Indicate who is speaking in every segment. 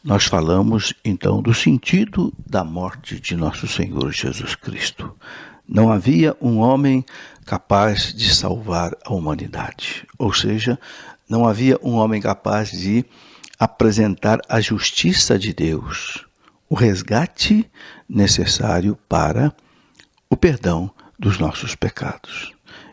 Speaker 1: nós falamos então do sentido da morte de nosso Senhor Jesus Cristo. Não havia um homem capaz de salvar a humanidade, ou seja, não havia um homem capaz de apresentar a justiça de Deus, o resgate necessário para o perdão dos nossos pecados.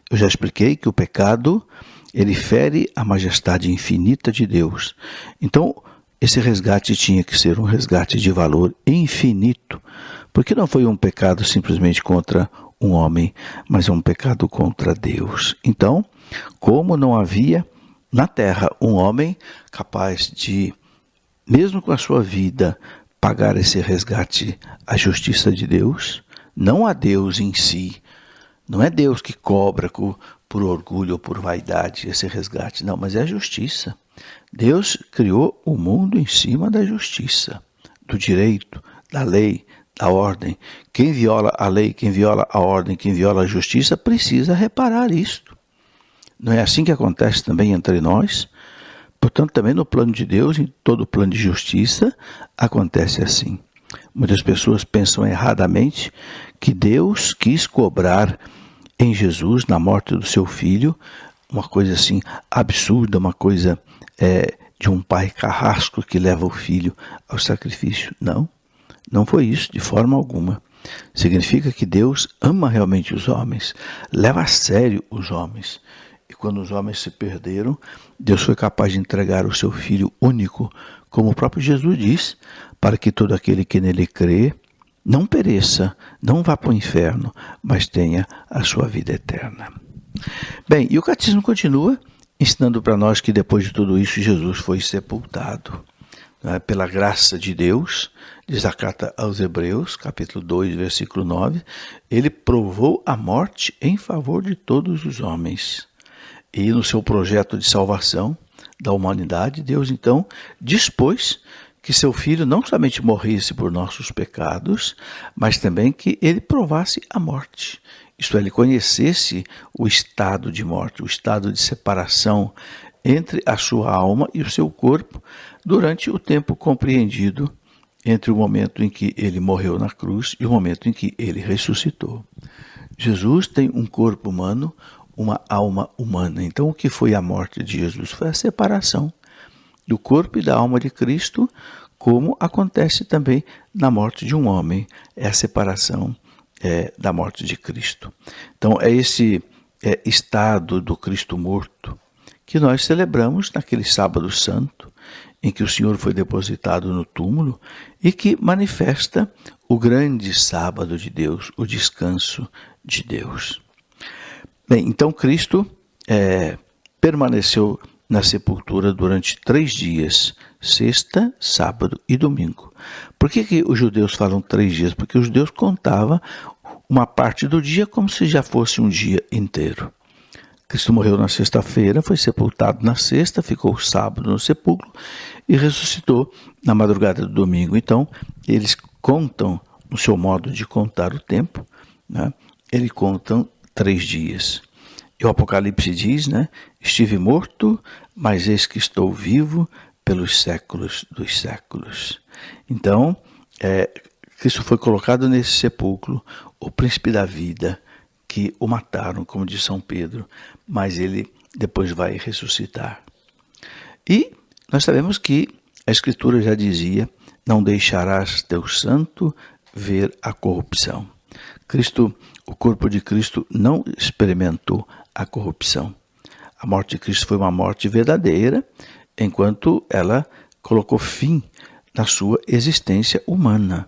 Speaker 1: Eu já expliquei que o pecado, ele fere a majestade infinita de Deus. Então, esse resgate tinha que ser um resgate de valor infinito, porque não foi um pecado simplesmente contra um homem, mas é um pecado contra Deus. Então, como não havia na terra um homem capaz de, mesmo com a sua vida, pagar esse resgate à justiça de Deus, não a Deus em si, não é Deus que cobra por orgulho ou por vaidade esse resgate, não, mas é a justiça. Deus criou o mundo em cima da justiça, do direito, da lei, da ordem. Quem viola a lei, quem viola a ordem, quem viola a justiça, precisa reparar isto. Não é assim que acontece também entre nós? Portanto, também no plano de Deus, em todo o plano de justiça, acontece assim. Muitas pessoas pensam erradamente que Deus quis cobrar em Jesus, na morte do seu filho, uma coisa assim absurda, uma coisa de um pai carrasco que leva o filho ao sacrifício. Não, não foi isso de forma alguma. Significa que Deus ama realmente os homens, leva a sério os homens. E quando os homens se perderam, Deus foi capaz de entregar o seu Filho único, como o próprio Jesus diz, para que todo aquele que nele crê não pereça, não vá para o inferno, mas tenha a sua vida eterna. Bem, e o catecismo continua ensinando para nós que depois de tudo isso, Jesus foi sepultado. Pela graça de Deus, diz a carta aos Hebreus, capítulo 2, versículo 9, ele provou a morte em favor de todos os homens. E no seu projeto de salvação da humanidade, Deus então dispôs que seu Filho não somente morresse por nossos pecados, mas também que ele provasse a morte. Isto é, ele conhecesse o estado de morte, o estado de separação entre a sua alma e o seu corpo durante o tempo compreendido entre o momento em que ele morreu na cruz e o momento em que ele ressuscitou. Jesus tem um corpo humano, uma alma humana. Então, o que foi a morte de Jesus? Foi a separação do corpo e da alma de Cristo, como acontece também na morte de um homem. É a separação da morte de Cristo. Então, é esse estado do Cristo morto que nós celebramos naquele sábado santo, em que o Senhor foi depositado no túmulo e que manifesta o grande sábado de Deus, o descanso de Deus. Bem, então Cristo permaneceu na sepultura durante 3 dias, sexta, sábado e domingo. Por que os judeus falam 3 dias? Porque os judeus contavam uma parte do dia como se já fosse um dia inteiro. Cristo morreu na sexta-feira, foi sepultado na sexta, ficou o sábado no sepulcro e ressuscitou na madrugada do domingo. Então, eles contam, no seu modo de contar o tempo, né? Eles contam 3 dias. E o Apocalipse diz, né? Estive morto, mas eis que estou vivo pelos séculos dos séculos. Então, Cristo foi colocado nesse sepulcro, o príncipe da vida, que o mataram, como diz São Pedro, mas ele depois vai ressuscitar. E nós sabemos que a Escritura já dizia, não deixarás teu santo ver a corrupção. O corpo de Cristo não experimentou a corrupção. A morte de Cristo foi uma morte verdadeira, enquanto ela colocou fim na sua existência humana.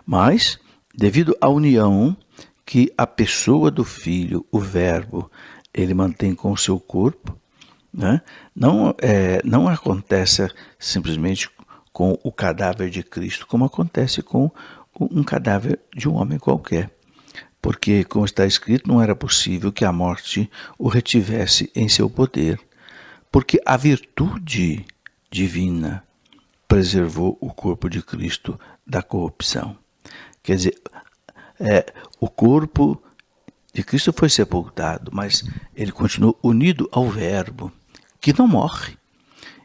Speaker 1: Mas, devido à união que a pessoa do Filho, o Verbo, ele mantém com o seu corpo, né? Não acontece simplesmente com o cadáver de Cristo, como acontece com um cadáver de um homem qualquer. Porque, como está escrito, não era possível que a morte o retivesse em seu poder. Porque a virtude divina preservou o corpo de Cristo da corrupção. Quer dizer, o corpo de Cristo foi sepultado, mas ele continuou unido ao Verbo, que não morre.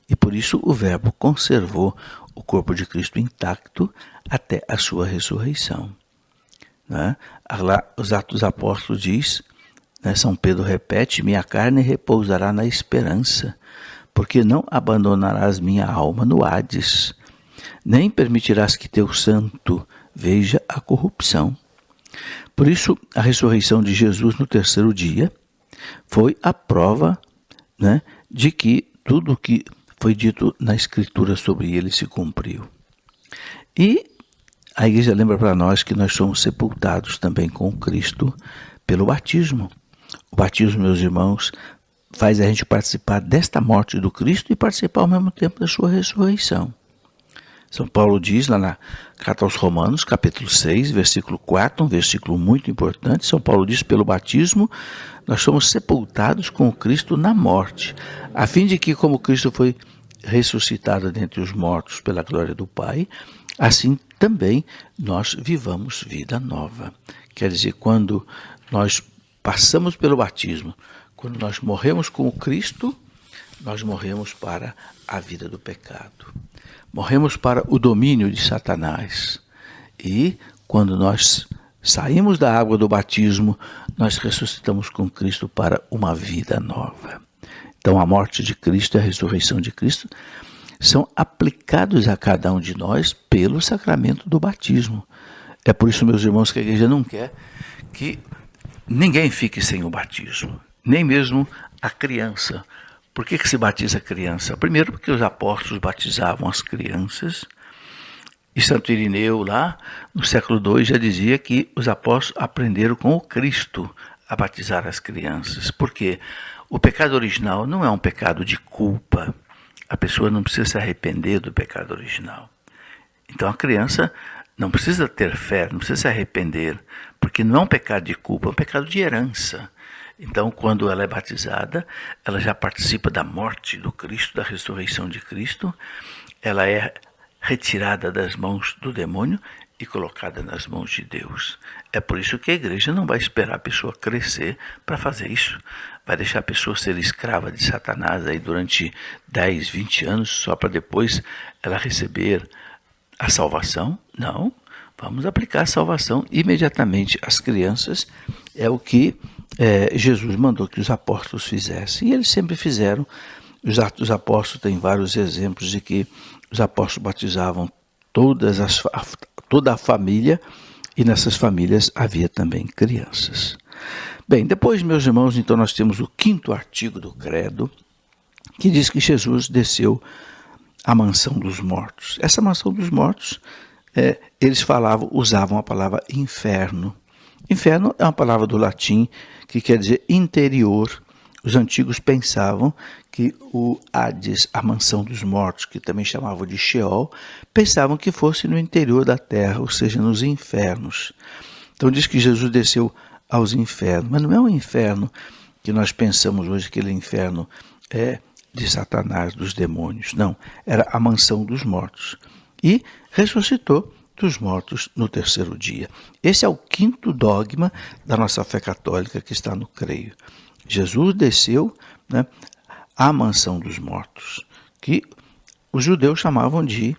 Speaker 1: E por isso o Verbo conservou o corpo de Cristo intacto até a sua ressurreição. Né? Lá, os Atos dos Apóstolos diz, né, São Pedro repete, minha carne repousará na esperança, porque não abandonarás minha alma no Hades, nem permitirás que teu santo veja a corrupção. Por isso, a ressurreição de Jesus no terceiro dia foi a prova, né, de que tudo o que foi dito na Escritura sobre ele se cumpriu. E a igreja lembra para nós que nós somos sepultados também com Cristo pelo batismo. O batismo, meus irmãos, faz a gente participar desta morte do Cristo e participar ao mesmo tempo da sua ressurreição. São Paulo diz lá na Carta aos Romanos, capítulo 6, versículo 4, um versículo muito importante. São Paulo diz, pelo batismo, nós somos sepultados com o Cristo na morte, a fim de que, como Cristo foi ressuscitado dentre os mortos pela glória do Pai, assim também nós vivamos vida nova. Quer dizer, quando nós passamos pelo batismo, quando nós morremos com o Cristo, nós morremos para a vida do pecado. Morremos para o domínio de Satanás. E quando nós saímos da água do batismo, nós ressuscitamos com Cristo para uma vida nova. Então a morte de Cristo e a ressurreição de Cristo são aplicados a cada um de nós pelo sacramento do batismo. É por isso, meus irmãos, que a igreja não quer que ninguém fique sem o batismo, nem mesmo a criança. Por que se batiza a criança? Primeiro, porque os apóstolos batizavam as crianças. E Santo Irineu, lá no século II, já dizia que os apóstolos aprenderam com o Cristo a batizar as crianças. Porque o pecado original não é um pecado de culpa. A pessoa não precisa se arrepender do pecado original. Então a criança não precisa ter fé, não precisa se arrepender, porque não é um pecado de culpa, é um pecado de herança. Então, quando ela é batizada, ela já participa da morte do Cristo, da ressurreição de Cristo. Ela é retirada das mãos do demônio e colocada nas mãos de Deus. É por isso que a igreja não vai esperar a pessoa crescer para fazer isso. Vai deixar a pessoa ser escrava de Satanás aí durante 10, 20 anos, só para depois ela receber a salvação? Não. Vamos aplicar a salvação imediatamente às crianças. É o que Jesus mandou que os apóstolos fizessem. E eles sempre fizeram. Os Atos dos Apóstolos têm vários exemplos de que os apóstolos batizavam toda a família, e nessas famílias havia também crianças. Bem, depois, meus irmãos, então nós temos o 5º artigo do credo, que diz que Jesus desceu à mansão dos mortos. Essa mansão dos mortos, eles usavam a palavra inferno. Inferno é uma palavra do latim que quer dizer interior. Os antigos pensavam que o Hades, a mansão dos mortos, que também chamavam de Sheol, pensavam que fosse no interior da terra, ou seja, nos infernos. Então diz que Jesus desceu aos infernos, mas não é o inferno que nós pensamos hoje, aquele inferno de Satanás, dos demônios. Não, era a mansão dos mortos. E ressuscitou dos mortos no terceiro dia. Esse é o 5º dogma da nossa fé católica que está no creio. Jesus desceu, né, à mansão dos mortos, que os judeus chamavam de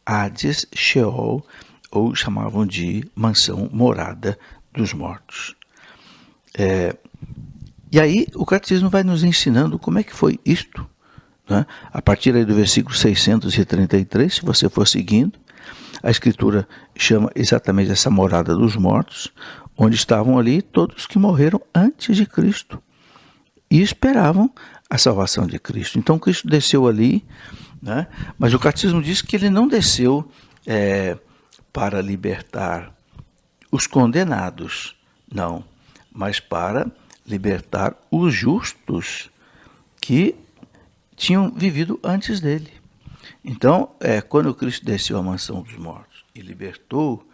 Speaker 1: Hades, Sheol, ou chamavam de mansão, morada dos mortos. E aí o catecismo vai nos ensinando como é que foi isto, né? A partir aí do versículo 633, se você for seguindo, a Escritura chama exatamente essa morada dos mortos, onde estavam ali todos que morreram antes de Cristo e esperavam a salvação de Cristo. Então Cristo desceu ali, né? Mas o catecismo diz que ele não desceu para libertar os condenados, não, mas para libertar os justos que tinham vivido antes dele. Então, quando Cristo desceu à mansão dos mortos e libertou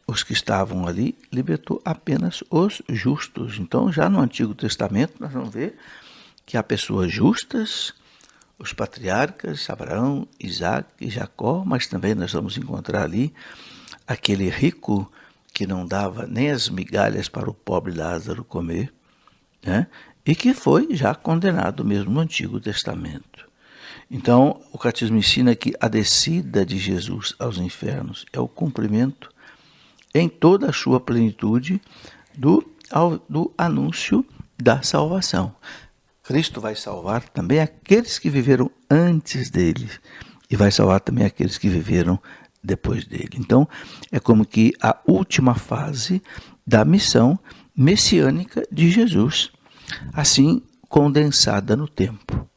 Speaker 1: os que estavam ali, libertou apenas os justos. Então, já no Antigo Testamento, nós vamos ver que há pessoas justas, os patriarcas, Abraão, Isaac e Jacó, mas também nós vamos encontrar ali aquele rico que não dava nem as migalhas para o pobre Lázaro comer, né? E que foi já condenado mesmo no Antigo Testamento. Então, o catecismo ensina que a descida de Jesus aos infernos é o cumprimento em toda a sua plenitude do anúncio da salvação. Cristo vai salvar também aqueles que viveram antes dele e vai salvar também aqueles que viveram depois dele. Então, é como que a última fase da missão messiânica de Jesus, assim condensada no tempo.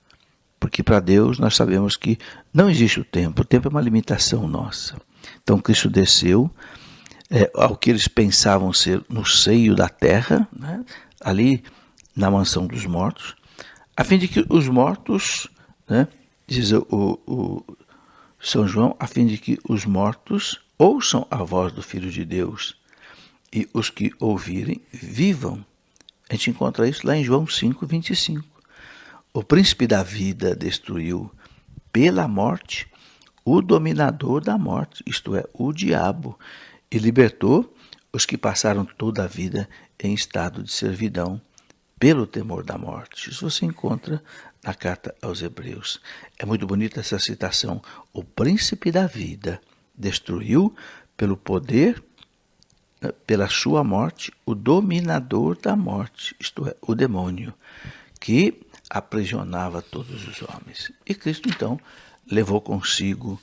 Speaker 1: Porque para Deus nós sabemos que não existe o tempo é uma limitação nossa. Então Cristo desceu ao que eles pensavam ser no seio da terra, né, ali na mansão dos mortos, a fim de que os mortos, né, diz o São João, a fim de que os mortos ouçam a voz do Filho de Deus e os que ouvirem vivam. A gente encontra isso lá em João 5:25. O príncipe da vida destruiu pela morte o dominador da morte, isto é, o diabo, e libertou os que passaram toda a vida em estado de servidão pelo temor da morte. Isso você encontra na carta aos Hebreus. É muito bonita essa citação. O príncipe da vida destruiu pelo poder, pela sua morte, o dominador da morte, isto é, o demônio, que aprisionava todos os homens. E Cristo, então, levou consigo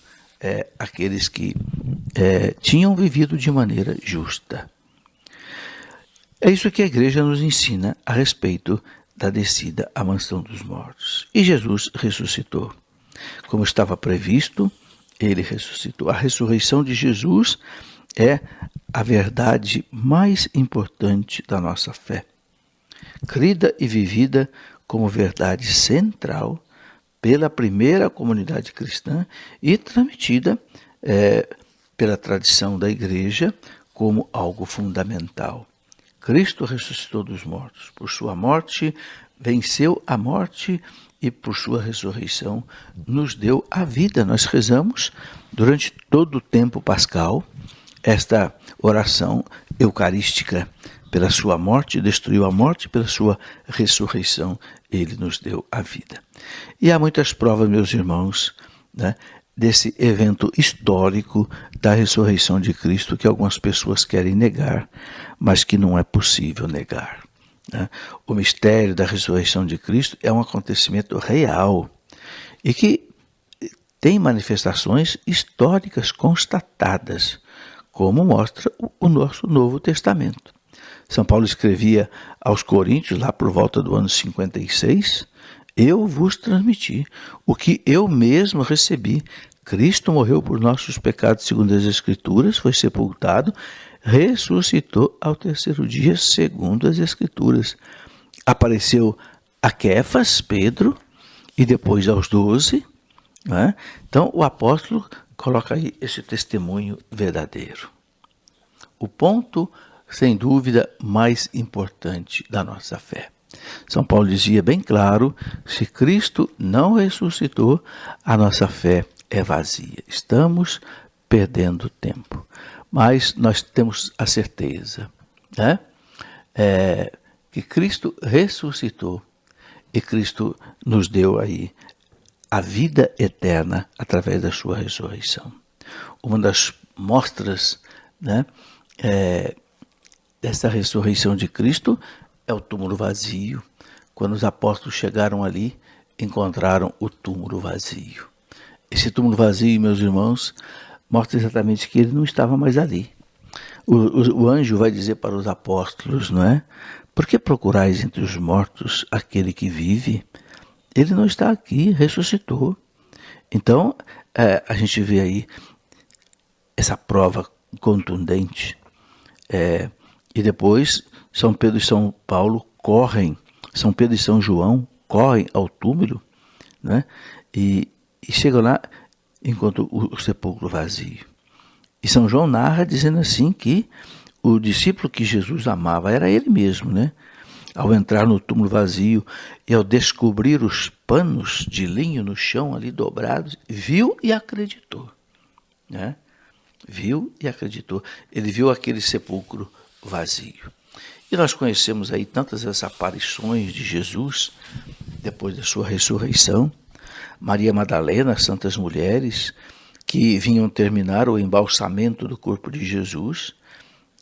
Speaker 1: aqueles que tinham vivido de maneira justa. É isso que a igreja nos ensina a respeito da descida à mansão dos mortos. E Jesus ressuscitou. Como estava previsto, ele ressuscitou. A ressurreição de Jesus é a verdade mais importante da nossa fé. Crida e vivida como verdade central pela primeira comunidade cristã e transmitida pela tradição da igreja como algo fundamental. Cristo ressuscitou dos mortos. Por sua morte, venceu a morte e por sua ressurreição nos deu a vida. Nós rezamos durante todo o tempo pascal esta oração eucarística. Pela sua morte, destruiu a morte, pela sua ressurreição, ele nos deu a vida. E há muitas provas, meus irmãos, né, desse evento histórico da ressurreição de Cristo que algumas pessoas querem negar, mas que não é possível negar. Né? O mistério da ressurreição de Cristo é um acontecimento real e que tem manifestações históricas constatadas, como mostra o nosso Novo Testamento. São Paulo escrevia aos Coríntios, lá por volta do ano 56, eu vos transmiti o que eu mesmo recebi. Cristo morreu por nossos pecados segundo as Escrituras, foi sepultado, ressuscitou ao terceiro dia segundo as Escrituras. Apareceu a Quefas, Pedro, e depois aos 12. Né? Então o apóstolo coloca aí esse testemunho verdadeiro. O ponto, sem dúvida, mais importante da nossa fé. São Paulo dizia bem claro, se Cristo não ressuscitou, a nossa fé é vazia. Estamos perdendo tempo. Mas nós temos a certeza, né, que Cristo ressuscitou e Cristo nos deu aí a vida eterna através da sua ressurreição. Uma das mostras, né, dessa ressurreição de Cristo é o túmulo vazio. Quando os apóstolos chegaram ali, encontraram o túmulo vazio. Esse túmulo vazio, meus irmãos, mostra exatamente que ele não estava mais ali. O anjo vai dizer para os apóstolos, não é? Por que procurais entre os mortos aquele que vive? Ele não está aqui, ressuscitou. Então, a gente vê aí essa prova contundente. E depois, São Pedro e São Paulo correm, São Pedro e São João correm ao túmulo, né? E chegam lá, encontram o sepulcro vazio. E São João narra dizendo assim que o discípulo que Jesus amava era ele mesmo, né? Ao entrar no túmulo vazio e ao descobrir os panos de linho no chão ali dobrados, viu e acreditou, né? Viu e acreditou. Ele viu aquele sepulcro vazio. E nós conhecemos aí tantas as aparições de Jesus depois da sua ressurreição. Maria Madalena, santas mulheres, que vinham terminar o embalsamento do corpo de Jesus,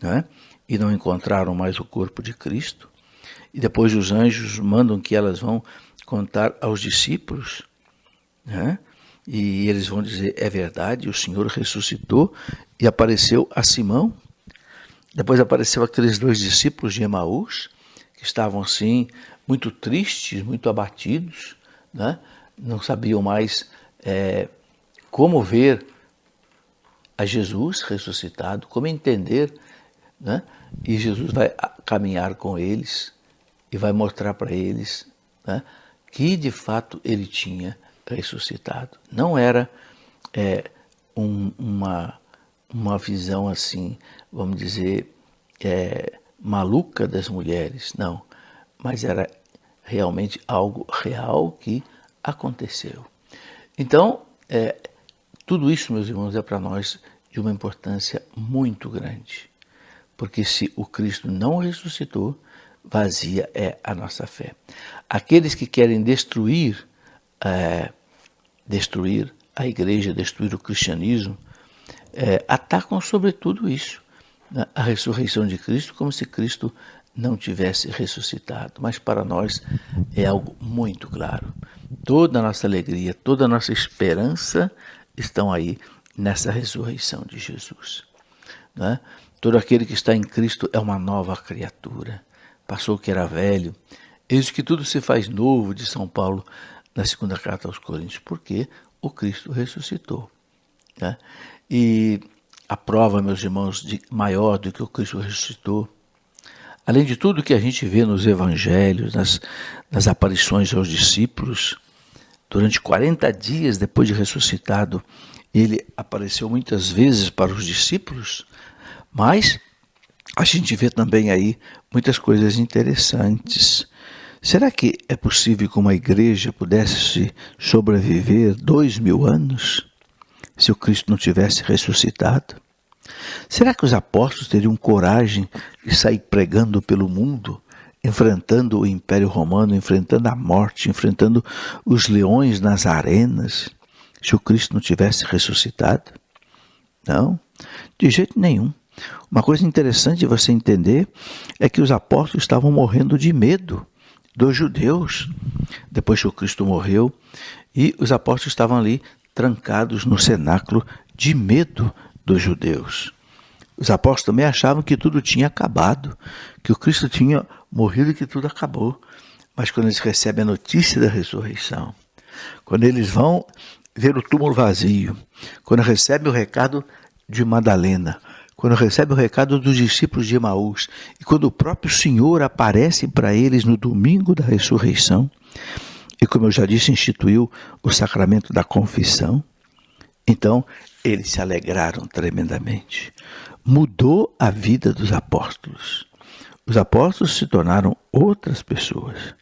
Speaker 1: né? E não encontraram mais o corpo de Cristo. E depois os anjos mandam que elas vão contar aos discípulos, né? E eles vão dizer, é verdade, o Senhor ressuscitou e apareceu a Simão. Depois apareceu aqueles 2 discípulos de Emaús, que estavam assim, muito tristes, muito abatidos, né? Não sabiam mais como ver a Jesus ressuscitado, como entender, né? E Jesus vai caminhar com eles e vai mostrar para eles, né, que de fato ele tinha ressuscitado. Não era uma visão assim, vamos dizer, maluca das mulheres, não, mas era realmente algo real que aconteceu. Então, tudo isso, meus irmãos, é para nós de uma importância muito grande, porque se o Cristo não ressuscitou, vazia é a nossa fé. Aqueles que querem destruir a igreja, destruir o cristianismo, atacam sobre tudo isso, né? A ressurreição de Cristo, como se Cristo não tivesse ressuscitado. Mas para nós é algo muito claro. Toda a nossa alegria, toda a nossa esperança estão aí nessa ressurreição de Jesus, né? Todo aquele que está em Cristo é uma nova criatura. Passou o que era velho. Eis que tudo se faz novo, de São Paulo, na segunda carta aos Coríntios, porque o Cristo ressuscitou, né? E a prova, meus irmãos, maior do que o Cristo ressuscitou, além de tudo que a gente vê nos evangelhos, nas aparições aos discípulos, durante 40 dias depois de ressuscitado, ele apareceu muitas vezes para os discípulos, mas a gente vê também aí muitas coisas interessantes. Será que é possível que uma igreja pudesse sobreviver 2000 anos se o Cristo não tivesse ressuscitado? Será que os apóstolos teriam coragem de sair pregando pelo mundo, enfrentando o Império Romano, enfrentando a morte, enfrentando os leões nas arenas, se o Cristo não tivesse ressuscitado? Não, de jeito nenhum. Uma coisa interessante de você entender é que os apóstolos estavam morrendo de medo dos judeus, depois que o Cristo morreu, e os apóstolos estavam ali trancados no cenáculo de medo dos judeus. Os apóstolos também achavam que tudo tinha acabado, que o Cristo tinha morrido e que tudo acabou. Mas quando eles recebem a notícia da ressurreição, quando eles vão ver o túmulo vazio, quando recebem o recado de Madalena, quando recebem o recado dos discípulos de Emaús, e quando o próprio Senhor aparece para eles no domingo da ressurreição, e como eu já disse, instituiu o sacramento da confissão, então eles se alegraram tremendamente. Mudou a vida dos apóstolos. Os apóstolos se tornaram outras pessoas.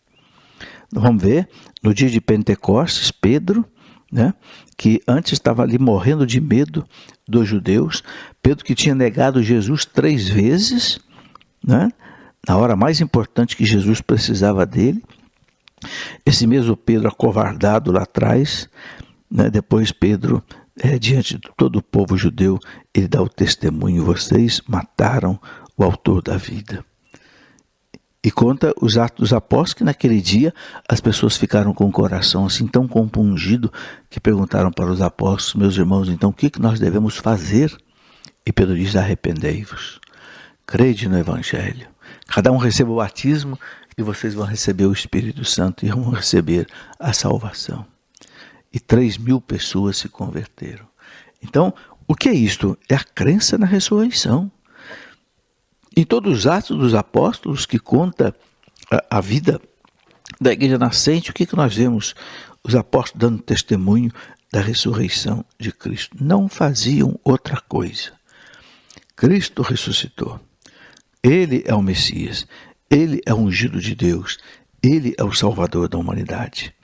Speaker 1: Vamos ver, no dia de Pentecostes, Pedro, né, que antes estava ali morrendo de medo dos judeus, Pedro que tinha negado Jesus 3 vezes, né, na hora mais importante que Jesus precisava dele. Esse mesmo Pedro acovardado lá atrás, né, depois Pedro, diante de todo o povo judeu, ele dá o testemunho: vocês mataram o autor da vida. E conta os Atos dos Apóstolos que naquele dia as pessoas ficaram com o coração assim tão compungido que perguntaram para os apóstolos: meus irmãos, então o que nós devemos fazer? E Pedro diz: arrependei-vos, crede no Evangelho, cada um receba o batismo e vocês vão receber o Espírito Santo e vão receber a salvação. E 3.000 pessoas se converteram. Então, o que é isto? É a crença na ressurreição. Em todos os Atos dos Apóstolos, que conta a vida da igreja nascente, o que nós vemos? Os apóstolos dando testemunho da ressurreição de Cristo. Não faziam outra coisa. Cristo ressuscitou. Ele é o Messias. Ele é o ungido de Deus. Ele é o Salvador da humanidade.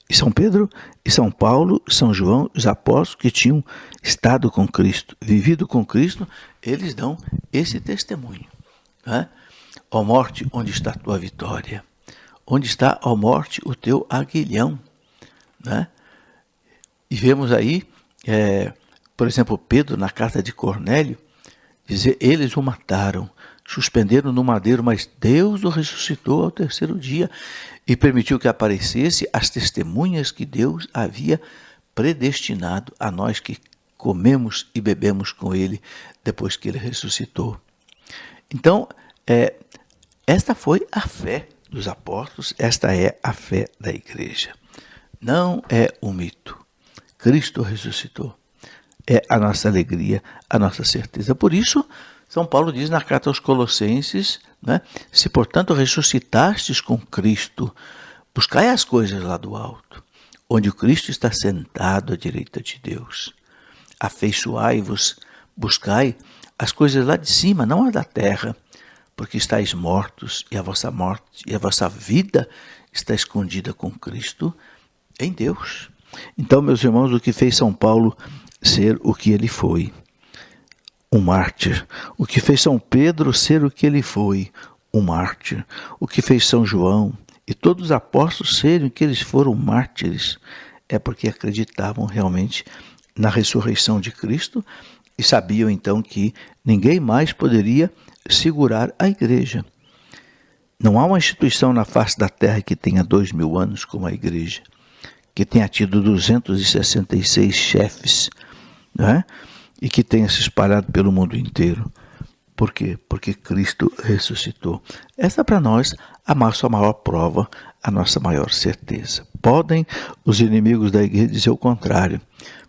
Speaker 1: E São Pedro e São Paulo, São João, os apóstolos que tinham estado com Cristo, vivido com Cristo, eles dão esse testemunho, né? Ó morte, onde está a tua vitória? Onde está, ó morte, o teu aguilhão, né? E vemos aí, por exemplo, Pedro, na carta de Cornélio, dizer, eles o mataram, suspenderam no madeiro, mas Deus o ressuscitou ao terceiro dia e permitiu que aparecesse as testemunhas que Deus havia predestinado a nós que comemos e bebemos com ele depois que ele ressuscitou. Então, esta foi a fé dos apóstolos, esta é a fé da igreja. Não é um mito. Cristo ressuscitou. É a nossa alegria, a nossa certeza. Por isso, São Paulo diz na carta aos Colossenses, né, se portanto ressuscitastes com Cristo, buscai as coisas lá do alto, onde o Cristo está sentado à direita de Deus. Afeiçoai-vos, buscai as coisas lá de cima, não as da terra, porque estáis mortos e a vossa morte e a vossa vida está escondida com Cristo em Deus. Então, meus irmãos, o que fez São Paulo ser o que ele foi? Um mártir. O que fez São Pedro ser o que ele foi? Um mártir. O que fez São João e todos os apóstolos serem o que eles foram mártires é porque acreditavam realmente na ressurreição de Cristo e sabiam então que ninguém mais poderia segurar a igreja. Não há uma instituição na face da terra que tenha 2000 anos como a igreja, que tenha tido 266 chefes, né? E que tenha se espalhado pelo mundo inteiro. Por quê? Porque Cristo ressuscitou. Essa é para nós a nossa maior prova, a nossa maior certeza. Podem os inimigos da igreja dizer o contrário.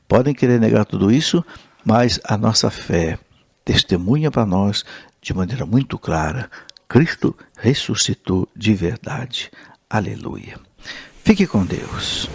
Speaker 1: Podem querer negar tudo isso, mas a nossa fé testemunha para nós de maneira muito clara. Cristo ressuscitou de verdade. Aleluia. Fique com Deus.